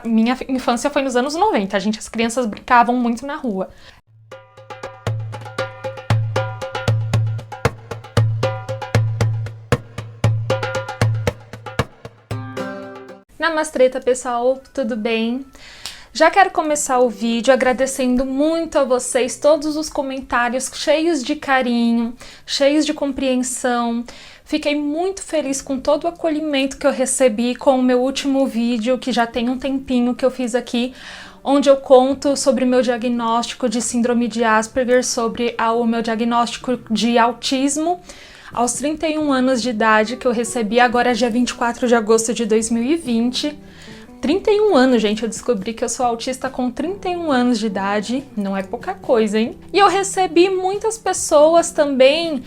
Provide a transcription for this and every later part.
Minha infância foi nos anos 90, as crianças brincavam muito na rua. Namastreta, pessoal, tudo bem? Já quero começar o vídeo agradecendo muito a vocês, todos os comentários cheios de carinho, cheios de compreensão. Fiquei muito feliz com todo o acolhimento que eu recebi com o meu último vídeo, que já tem um tempinho que eu fiz aqui, onde eu conto sobre o meu diagnóstico de síndrome de Asperger, sobre o meu diagnóstico de autismo aos 31 anos de idade, que eu recebi agora dia 24 de agosto de 2020. 31 anos, gente, eu descobri que eu sou autista com 31 anos de idade, não é pouca coisa, hein? E eu recebi muitas pessoas também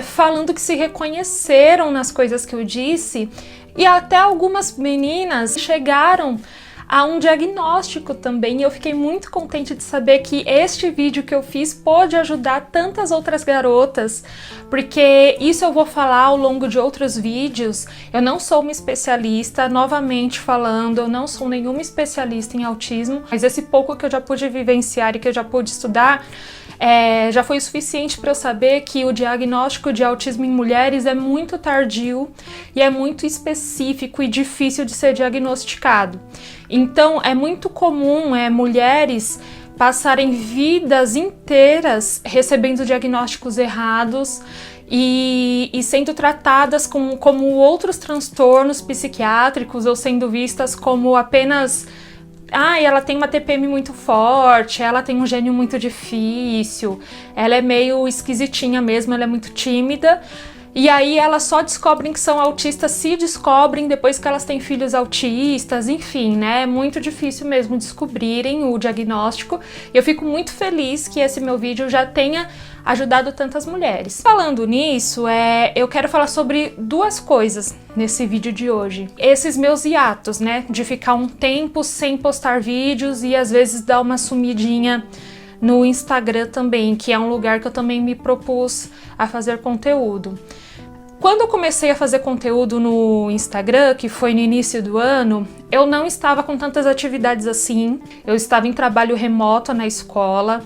falando que se reconheceram nas coisas que eu disse, e até algumas meninas chegaram a um diagnóstico também, e eu fiquei muito contente de saber que este vídeo que eu fiz pôde ajudar tantas outras garotas, porque isso eu vou falar ao longo de outros vídeos. Eu não sou uma especialista, novamente falando, eu não sou nenhuma especialista em autismo, mas esse pouco que eu já pude vivenciar e que eu já pude estudar, já foi o suficiente para eu saber que o diagnóstico de autismo em mulheres é muito tardio e é muito específico e difícil de ser diagnosticado. Então é muito comum mulheres passarem vidas inteiras recebendo diagnósticos errados e sendo tratadas como outros transtornos psiquiátricos, ou sendo vistas como apenas ela tem uma TPM muito forte, ela tem um gênio muito difícil, ela é meio esquisitinha mesmo, ela é muito tímida. E aí elas só descobrem que são autistas, se descobrem depois que elas têm filhos autistas, enfim, né? É muito difícil mesmo descobrirem o diagnóstico. E eu fico muito feliz que esse meu vídeo já tenha ajudado tantas mulheres. Falando nisso, eu quero falar sobre duas coisas nesse vídeo de hoje. Esses meus hiatos, né? De ficar um tempo sem postar vídeos e às vezes dar uma sumidinha no Instagram também, que é um lugar que eu também me propus a fazer conteúdo. Quando eu comecei a fazer conteúdo no Instagram, que foi no início do ano, eu não estava com tantas atividades assim, eu estava em trabalho remoto na escola.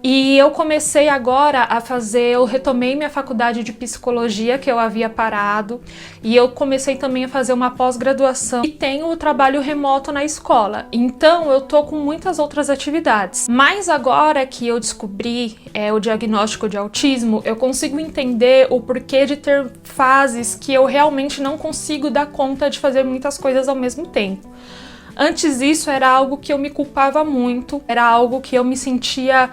E eu comecei agora eu retomei minha faculdade de psicologia, que eu havia parado, e eu comecei também a fazer uma pós-graduação e tenho o trabalho remoto na escola. Então eu tô com muitas outras atividades. Mas agora que eu descobri o diagnóstico de autismo, eu consigo entender o porquê de ter fases que eu realmente não consigo dar conta de fazer muitas coisas ao mesmo tempo. Antes disso era algo que eu me culpava muito, era algo que eu me sentia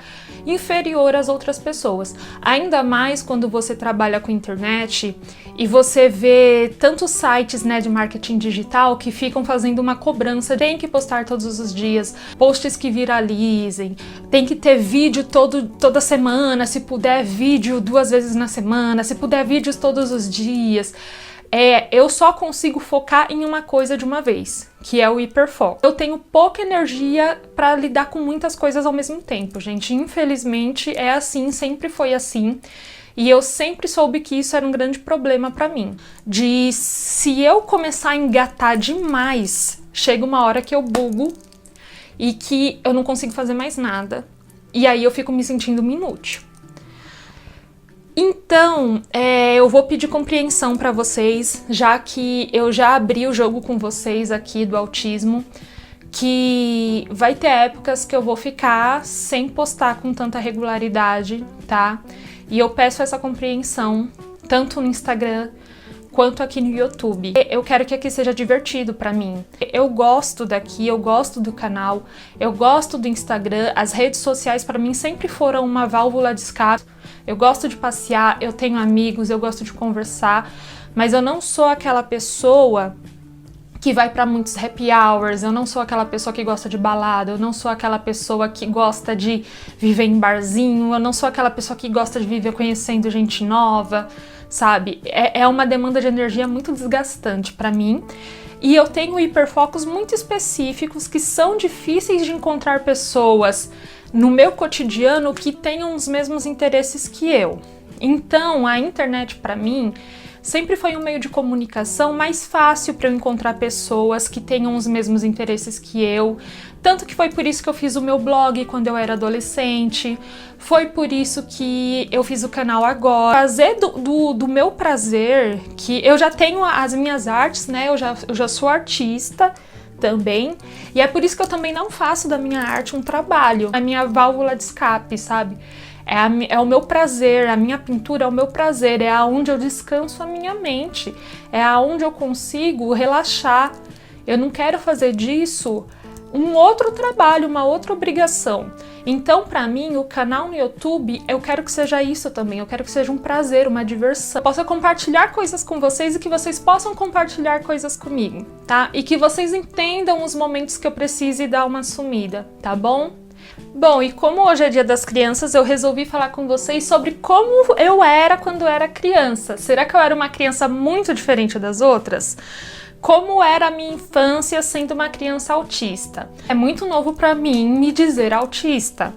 inferior às outras pessoas. Ainda mais quando você trabalha com internet e você vê tantos sites, né, de marketing digital que ficam fazendo uma cobrança. Tem que postar todos os dias, posts que viralizem, tem que ter vídeo toda semana, se puder vídeo 2 vezes na semana, se puder vídeos todos os dias. Eu só consigo focar em uma coisa de uma vez, que é o hiperfoco. Eu tenho pouca energia para lidar com muitas coisas ao mesmo tempo, gente. Infelizmente é assim, sempre foi assim. E eu sempre soube que isso era um grande problema para mim. Se eu começar a engatar demais, chega uma hora que eu bugo e que eu não consigo fazer mais nada. E aí eu fico me sentindo inútil. Então, eu vou pedir compreensão para vocês, já que eu já abri o jogo com vocês aqui do autismo, que vai ter épocas que eu vou ficar sem postar com tanta regularidade, tá? E eu peço essa compreensão, tanto no Instagram quanto aqui no YouTube. Eu quero que aqui seja divertido pra mim. Eu gosto daqui, eu gosto do canal, eu gosto do Instagram, as redes sociais pra mim sempre foram uma válvula de escape. Eu gosto de passear, eu tenho amigos, eu gosto de conversar, mas eu não sou aquela pessoa que vai pra muitos happy hours, eu não sou aquela pessoa que gosta de balada, eu não sou aquela pessoa que gosta de viver em barzinho, eu não sou aquela pessoa que gosta de viver conhecendo gente nova, sabe? É uma demanda de energia muito desgastante pra mim. E eu tenho hiperfocos muito específicos que são difíceis de encontrar pessoas no meu cotidiano que tenham os mesmos interesses que eu. Então, a internet pra mim sempre foi um meio de comunicação mais fácil para eu encontrar pessoas que tenham os mesmos interesses que eu. Tanto que foi por isso que eu fiz o meu blog quando eu era adolescente, foi por isso que eu fiz o canal agora. Fazer do meu prazer, que eu já tenho as minhas artes, né? Eu já sou artista também, e é por isso que eu também não faço da minha arte um trabalho, a minha válvula de escape, sabe? É o meu prazer, a minha pintura é o meu prazer, é aonde eu descanso a minha mente, é aonde eu consigo relaxar. Eu não quero fazer disso um outro trabalho, uma outra obrigação. Então, para mim, o canal no YouTube, eu quero que seja isso também, eu quero que seja um prazer, uma diversão. Eu possa compartilhar coisas com vocês e que vocês possam compartilhar coisas comigo, tá? E que vocês entendam os momentos que eu precise dar uma sumida, tá bom? Bom, e como hoje é Dia das Crianças, eu resolvi falar com vocês sobre como eu era quando eu era criança. Será que eu era uma criança muito diferente das outras? Como era a minha infância sendo uma criança autista? É muito novo para mim me dizer autista.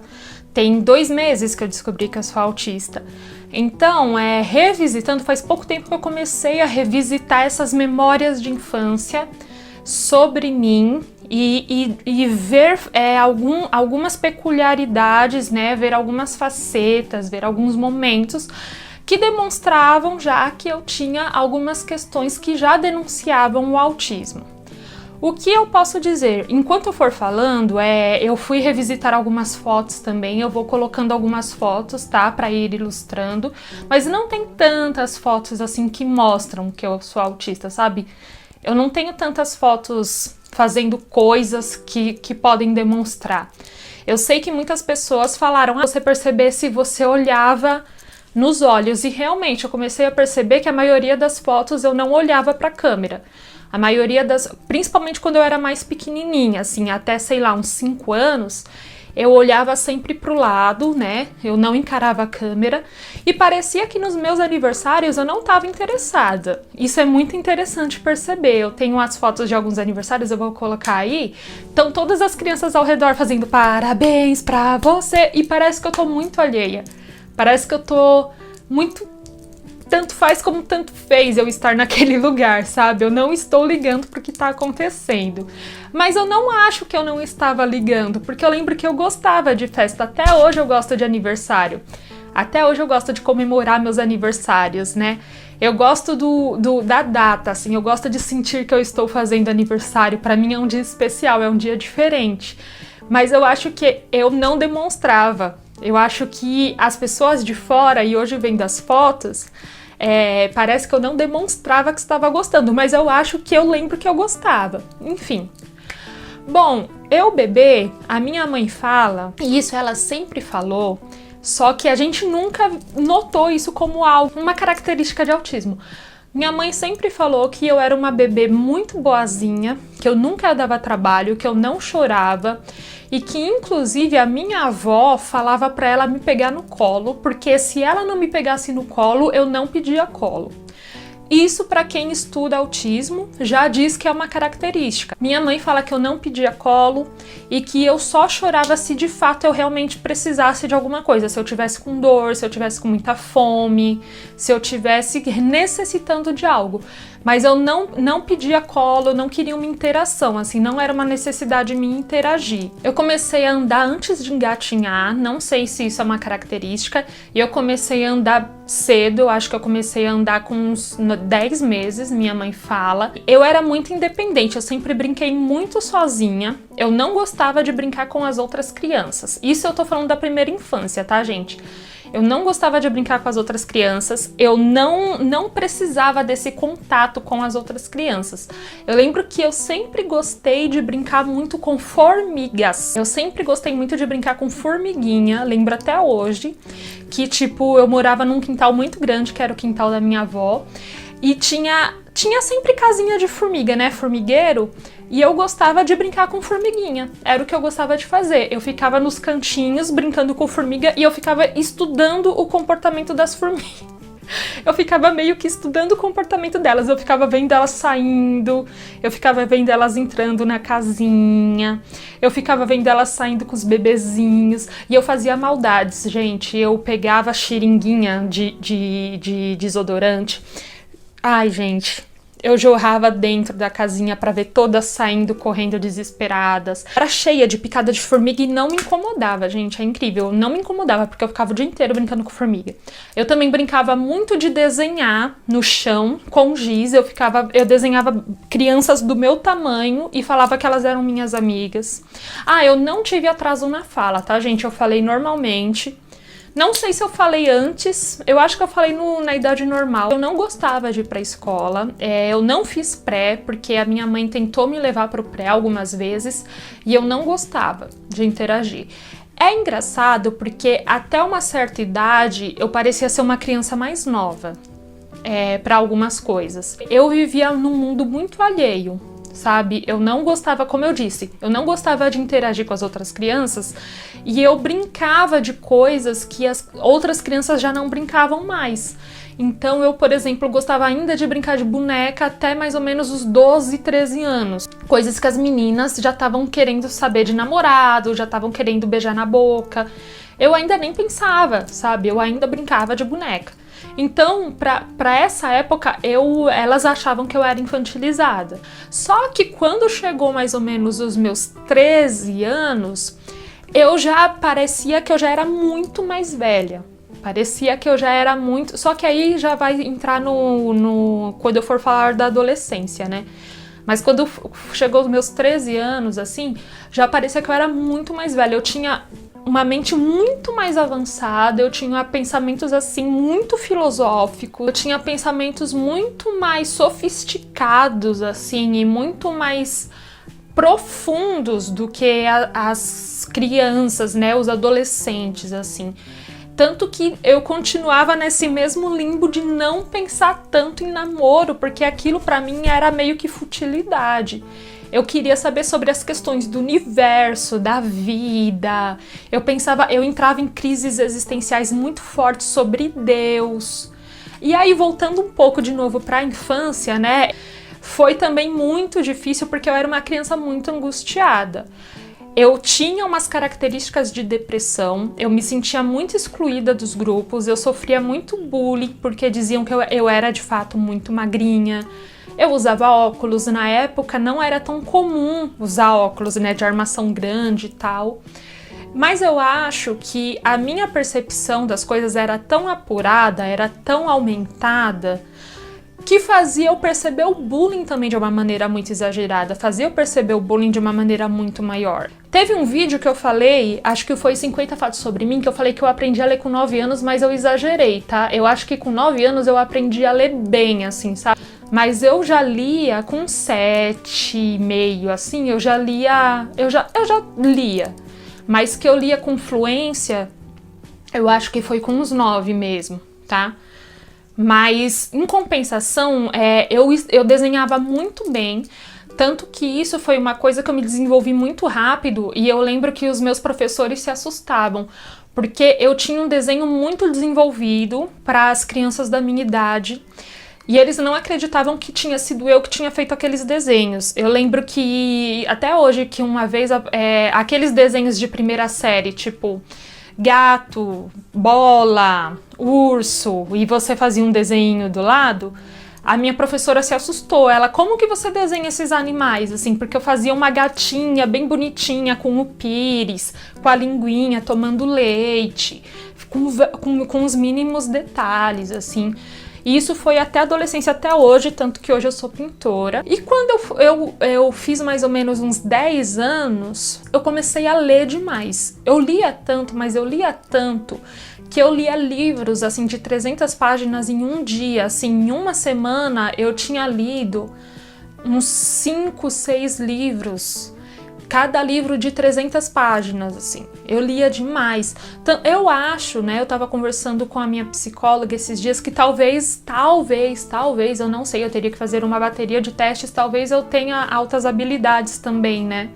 Tem 2 meses que eu descobri que eu sou autista. Então, revisitando, faz pouco tempo que eu comecei a revisitar essas memórias de infância sobre mim e ver algumas peculiaridades, né? Ver algumas facetas, ver alguns momentos que demonstravam já que eu tinha algumas questões que já denunciavam o autismo. O que eu posso dizer? Enquanto eu for falando, eu fui revisitar algumas fotos também, eu vou colocando algumas fotos, tá? Para ir ilustrando, mas não tem tantas fotos assim que mostram que eu sou autista, sabe? Eu não tenho tantas fotos fazendo coisas que podem demonstrar. Eu sei que muitas pessoas falaram, você perceber se você olhava nos olhos, e realmente eu comecei a perceber que a maioria das fotos eu não olhava para a câmera. A maioria principalmente quando eu era mais pequenininha, assim, até, sei lá, uns 5 anos, eu olhava sempre pro lado, né? Eu não encarava a câmera e parecia que nos meus aniversários eu não estava interessada. Isso é muito interessante perceber. Eu tenho as fotos de alguns aniversários, eu vou colocar aí. Então todas as crianças ao redor fazendo parabéns pra você e parece que eu tô muito alheia. Parece que eu tô muito... Tanto faz como tanto fez eu estar naquele lugar, sabe? Eu não estou ligando pro que tá acontecendo. Mas eu não acho que eu não estava ligando, porque eu lembro que eu gostava de festa. Até hoje eu gosto de aniversário. Até hoje eu gosto de comemorar meus aniversários, né? Eu gosto da data, assim, eu gosto de sentir que eu estou fazendo aniversário. Pra mim é um dia especial, é um dia diferente. Mas eu acho que eu não demonstrava. Eu acho que as pessoas de fora, e hoje vendo as fotos, parece que eu não demonstrava que estava gostando, mas eu acho que eu lembro que eu gostava. Enfim. Bom, eu bebê, a minha mãe fala, e isso ela sempre falou, só que a gente nunca notou isso como algo, uma característica de autismo. Minha mãe sempre falou que eu era uma bebê muito boazinha, que eu nunca dava trabalho, que eu não chorava e que, inclusive, a minha avó falava pra ela me pegar no colo, porque se ela não me pegasse no colo, eu não pedia colo. Isso, para quem estuda autismo, já diz que é uma característica. Minha mãe fala que eu não pedia colo e que eu só chorava se de fato eu realmente precisasse de alguma coisa. Se eu tivesse com dor, se eu tivesse com muita fome, se eu tivesse necessitando de algo. Mas eu não pedia colo, não queria uma interação, assim, não era uma necessidade minha interagir. Eu comecei a andar antes de engatinhar, não sei se isso é uma característica, e eu comecei a andar cedo, eu acho que eu comecei a andar com uns 10 meses, minha mãe fala. Eu era muito independente, eu sempre brinquei muito sozinha, eu não gostava de brincar com as outras crianças. Isso eu tô falando da primeira infância, tá, gente? Eu não gostava de brincar com as outras crianças, eu não precisava desse contato com as outras crianças. Eu lembro que eu sempre gostei de brincar muito com formigas. Eu sempre gostei muito de brincar com formiguinha, lembro até hoje, que tipo, eu morava num quintal muito grande, que era o quintal da minha avó, e tinha sempre casinha de formiga, né, formigueiro, e eu gostava de brincar com formiguinha, era o que eu gostava de fazer. Eu ficava nos cantinhos brincando com formiga e eu ficava estudando o comportamento das formigas. Eu ficava meio que estudando o comportamento delas, eu ficava vendo elas saindo, eu ficava vendo elas entrando na casinha, eu ficava vendo elas saindo com os bebezinhos, e eu fazia maldades, gente. Eu pegava xeringuinha de desodorante, Ai, gente, eu jorrava dentro da casinha pra ver todas saindo, correndo desesperadas. Era cheia de picada de formiga e não me incomodava, gente, é incrível. Não me incomodava porque eu ficava o dia inteiro brincando com formiga. Eu também brincava muito de desenhar no chão com giz. Eu desenhava crianças do meu tamanho e falava que elas eram minhas amigas. Ah, eu não tive atraso na fala, tá, gente? Eu falei normalmente. Não sei se eu falei antes, eu acho que eu falei na idade normal. Eu não gostava de ir pra escola, eu não fiz pré, porque a minha mãe tentou me levar pro pré algumas vezes, e eu não gostava de interagir. É engraçado porque até uma certa idade eu parecia ser uma criança mais nova, para algumas coisas. Eu vivia num mundo muito alheio, sabe? Eu não gostava, como eu disse, eu não gostava de interagir com as outras crianças e eu brincava de coisas que as outras crianças já não brincavam mais. Então eu, por exemplo, gostava ainda de brincar de boneca até mais ou menos os 12, 13 anos. Coisas que as meninas já estavam querendo saber de namorado, já estavam querendo beijar na boca. Eu ainda nem pensava, sabe? Eu ainda brincava de boneca. Então, pra essa época, elas achavam que eu era infantilizada. Só que quando chegou mais ou menos os meus 13 anos, parecia que eu já era muito mais velha. Parecia que eu já era muito... Só que aí já vai entrar quando eu for falar da adolescência, né? Mas quando chegou os meus 13 anos, assim, já parecia que eu era muito mais velha. Eu tinha uma mente muito mais avançada, eu tinha pensamentos assim muito filosóficos, eu tinha pensamentos muito mais sofisticados assim e muito mais profundos do que as crianças, né, os adolescentes assim. Tanto que eu continuava nesse mesmo limbo de não pensar tanto em namoro, porque aquilo pra mim era meio que futilidade. Eu queria saber sobre as questões do universo, da vida. Eu entrava em crises existenciais muito fortes sobre Deus. E aí, voltando um pouco de novo para a infância, né? Foi também muito difícil porque eu era uma criança muito angustiada. Eu tinha umas características de depressão, eu me sentia muito excluída dos grupos, eu sofria muito bullying porque diziam que eu era de fato muito magrinha. Eu usava óculos, na época não era tão comum usar óculos, né, de armação grande e tal. Mas eu acho que a minha percepção das coisas era tão apurada, era tão aumentada, que fazia eu perceber o bullying também de uma maneira muito exagerada, fazia eu perceber o bullying de uma maneira muito maior. Teve um vídeo que eu falei, acho que foi 50 fatos sobre mim, que eu falei que eu aprendi a ler com 9 anos, mas eu exagerei, tá? Eu acho que com 9 anos eu aprendi a ler bem, assim, sabe? Mas eu já lia com 7,5, assim, eu já lia. Mas que eu lia com fluência, eu acho que foi com uns 9 mesmo, tá? Mas, em compensação, eu desenhava muito bem, tanto que isso foi uma coisa que eu me desenvolvi muito rápido e eu lembro que os meus professores se assustavam, porque eu tinha um desenho muito desenvolvido para as crianças da minha idade e eles não acreditavam que tinha sido eu que tinha feito aqueles desenhos. Eu lembro que, até hoje, que uma vez, aqueles desenhos de primeira série, tipo gato, bola, urso, e você fazia um desenho do lado, a minha professora se assustou. Ela, como que você desenha esses animais? Assim, porque eu fazia uma gatinha bem bonitinha, com o pires, com a linguinha, tomando leite, com os mínimos detalhes, assim. E isso foi até a adolescência, até hoje, tanto que hoje eu sou pintora. E quando eu fiz mais ou menos uns 10 anos, eu comecei a ler demais. Eu lia tanto, mas eu lia tanto, que eu lia livros, assim, de 300 páginas em um dia. Assim, em uma semana, eu tinha lido uns 5, 6 livros. Cada livro de 300 páginas, assim. Eu lia demais. Então, eu acho, né, eu tava conversando com a minha psicóloga esses dias que talvez, eu não sei, eu teria que fazer uma bateria de testes, talvez eu tenha altas habilidades também, né?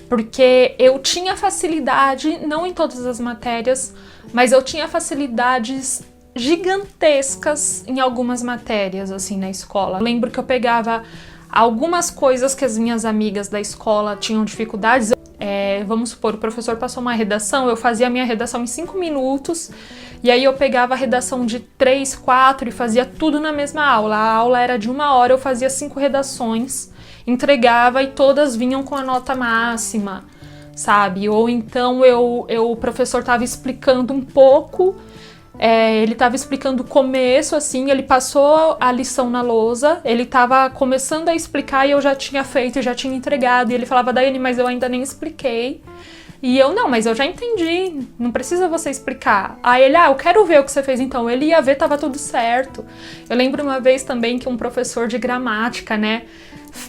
Porque eu tinha facilidade, não em todas as matérias, mas eu tinha facilidades gigantescas em algumas matérias, assim, na escola. Eu lembro que eu pegava algumas coisas que as minhas amigas da escola tinham dificuldades, vamos supor, o professor passou uma redação, eu fazia a minha redação em 5 minutos, e aí eu pegava a redação de 3, 4 e fazia tudo na mesma aula. A aula era de 1 hora, eu fazia 5 redações, entregava e todas vinham com a nota máxima, sabe? Ou então o professor estava explicando um pouco, ele estava explicando o começo, assim, ele passou a lição na lousa, ele estava começando a explicar e eu já tinha feito, já tinha entregado, e ele falava, Daiane, mas eu ainda nem expliquei. E eu, não, mas eu já entendi, não precisa você explicar. Aí ele, eu quero ver o que você fez então. Ele ia ver, tava tudo certo. Eu lembro uma vez também que um professor de gramática, né,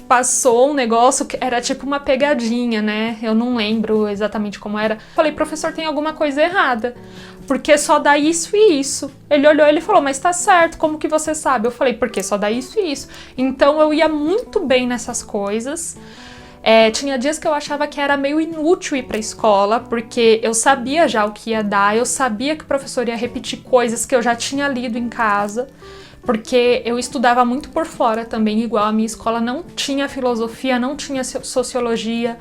passou um negócio que era tipo uma pegadinha, né? Eu não lembro exatamente como era. Falei, professor, tem alguma coisa errada, porque só dá isso e isso. Ele olhou e ele falou, mas tá certo, como que você sabe? Eu falei, porque só dá isso e isso. Então eu ia muito bem nessas coisas. Tinha dias que eu achava que era meio inútil ir pra escola, porque eu sabia já o que ia dar, eu sabia que o professor ia repetir coisas que eu já tinha lido em casa, porque eu estudava muito por fora também, igual a minha escola não tinha filosofia, não tinha sociologia,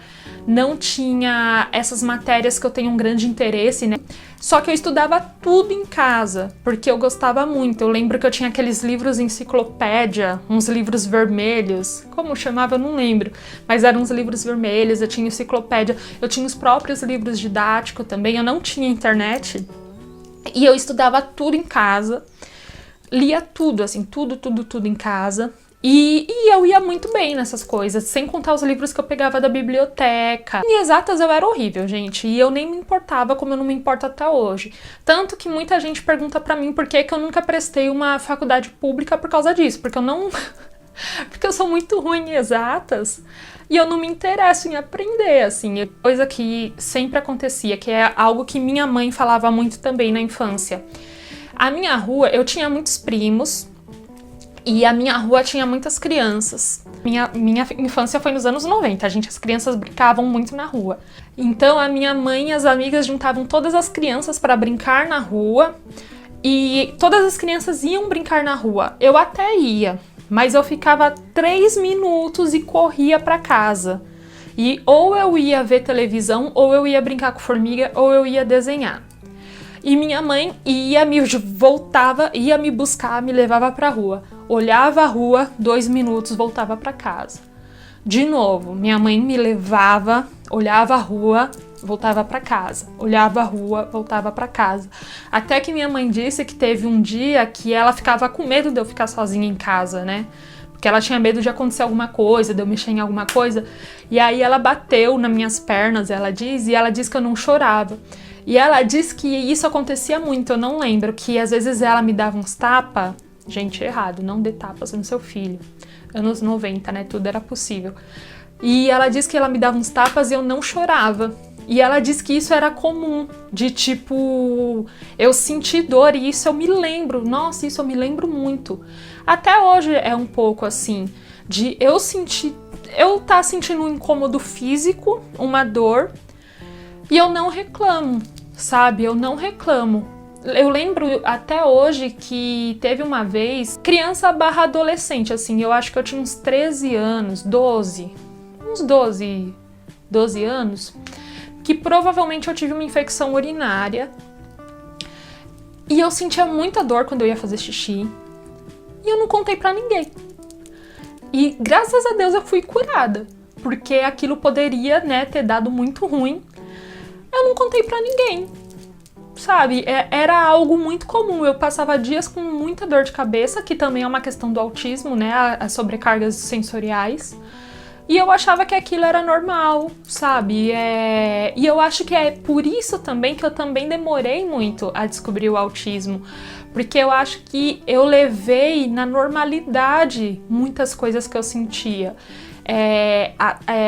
não tinha essas matérias que eu tenho um grande interesse, né? Só que eu estudava tudo em casa, porque eu gostava muito. Eu lembro que eu tinha aqueles livros enciclopédia, uns livros vermelhos, como chamava eu não lembro, mas eram uns livros vermelhos, eu tinha enciclopédia, eu tinha os próprios livros didáticos também, eu não tinha internet, e eu estudava tudo em casa, lia tudo, assim, tudo em casa. E eu ia muito bem nessas coisas, sem contar os livros que eu pegava da biblioteca. Em exatas eu era horrível, gente, e eu nem me importava como eu não me importo até hoje. Tanto que muita gente pergunta pra mim por que eu nunca prestei uma faculdade pública por causa disso, porque eu não... porque eu sou muito ruim em exatas e eu não me interesso em aprender, assim. Coisa que sempre acontecia, que é algo que minha mãe falava muito também na infância. A minha rua, eu tinha muitos primos, e a minha rua tinha muitas crianças. Minha infância foi nos anos 90, as crianças brincavam muito na rua. Então a minha mãe e as amigas juntavam todas as crianças para brincar na rua, e todas as crianças iam brincar na rua. Eu até ia, mas eu ficava 3 minutos e corria para casa. E ou eu ia ver televisão, ou eu ia brincar com formiga, ou eu ia desenhar. E minha mãe ia me buscar, me levava pra rua. Olhava a rua, 2 minutos, voltava pra casa. De novo, minha mãe me levava, olhava a rua, voltava pra casa. Olhava a rua, voltava pra casa. Até que minha mãe disse que teve um dia que ela ficava com medo de eu ficar sozinha em casa, né? Porque ela tinha medo de acontecer alguma coisa, de eu mexer em alguma coisa. E aí ela bateu nas minhas pernas, ela disse que eu não chorava. E ela disse que isso acontecia muito, eu não lembro, que às vezes ela me dava uns tapas, gente, errado, não dê tapas no seu filho, anos 90, né, tudo era possível. E ela disse que ela me dava uns tapas e eu não chorava. E ela disse que isso era comum, de tipo, eu senti dor e isso eu me lembro, nossa, isso eu me lembro muito. Até hoje é um pouco assim, de eu tá sentindo um incômodo físico, uma dor, e eu não reclamo, sabe? Eu não reclamo. Eu lembro até hoje que teve uma vez, criança / adolescente, assim, eu acho que eu tinha uns 13 anos, 12 anos, que provavelmente eu tive uma infecção urinária e eu sentia muita dor quando eu ia fazer xixi e eu não contei pra ninguém. E graças a Deus eu fui curada, porque aquilo poderia, né, ter dado muito ruim. Eu não contei pra ninguém, sabe? Era algo muito comum. Eu passava dias com muita dor de cabeça, que também é uma questão do autismo, né? As sobrecargas sensoriais. E eu achava que aquilo era normal, sabe? E eu acho que é por isso também que eu também demorei muito a descobrir o autismo. Porque eu acho que eu levei na normalidade muitas coisas que eu sentia.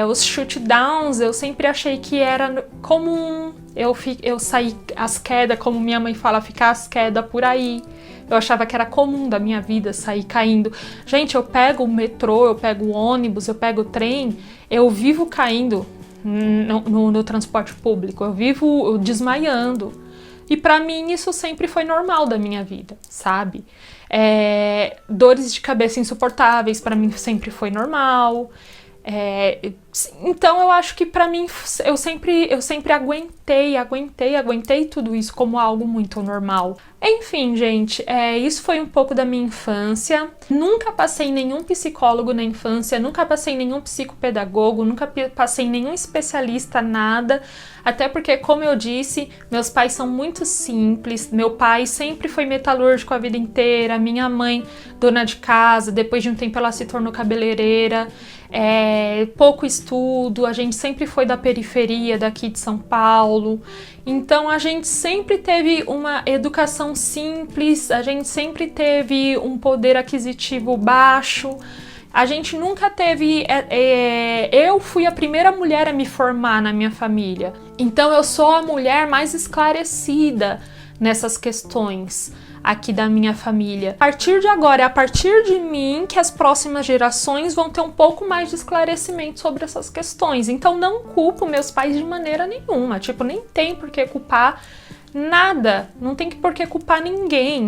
Os shootdowns, eu sempre achei que era comum. Eu saí as quedas, como minha mãe fala, ficar as quedas por aí. Eu achava que era comum da minha vida sair caindo. Gente, eu pego o metrô, eu pego o ônibus, eu pego o trem, eu vivo caindo no transporte público, eu vivo desmaiando. E pra mim isso sempre foi normal da minha vida, sabe? Dores de cabeça insuportáveis pra mim sempre foi normal. Então eu acho que pra mim eu sempre aguentei tudo isso como algo muito normal. Enfim, gente, isso foi um pouco da minha infância. Nunca passei em nenhum psicólogo na infância, nunca passei em nenhum psicopedagogo, nunca passei em nenhum especialista, nada. Até porque, como eu disse, meus pais são muito simples. Meu pai sempre foi metalúrgico a vida inteira, minha mãe dona de casa, depois de um tempo ela se tornou cabeleireira. Pouco estudo, a gente sempre foi da periferia daqui de São Paulo, então a gente sempre teve uma educação simples, a gente sempre teve um poder aquisitivo baixo, a gente nunca teve... eu fui a primeira mulher a me formar na minha família, então eu sou a mulher mais esclarecida nessas questões aqui da minha família. A partir de agora, é a partir de mim que as próximas gerações vão ter um pouco mais de esclarecimento sobre essas questões. Então não culpo meus pais de maneira nenhuma, tipo, nem tem por que culpar nada, não tem por que culpar ninguém.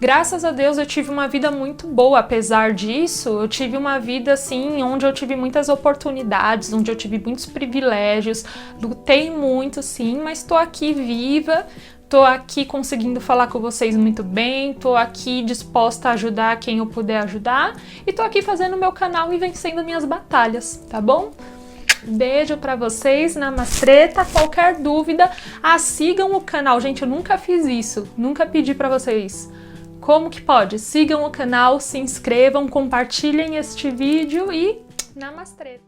Graças a Deus eu tive uma vida muito boa, apesar disso, eu tive uma vida assim, onde eu tive muitas oportunidades, onde eu tive muitos privilégios, lutei muito sim, mas tô aqui viva, tô aqui conseguindo falar com vocês muito bem, tô aqui disposta a ajudar quem eu puder ajudar e tô aqui fazendo meu canal e vencendo minhas batalhas, tá bom? Beijo pra vocês, namastreta. Qualquer dúvida, sigam o canal. Gente, eu nunca fiz isso, nunca pedi pra vocês. Como que pode? Sigam o canal, se inscrevam, compartilhem este vídeo e namastreta.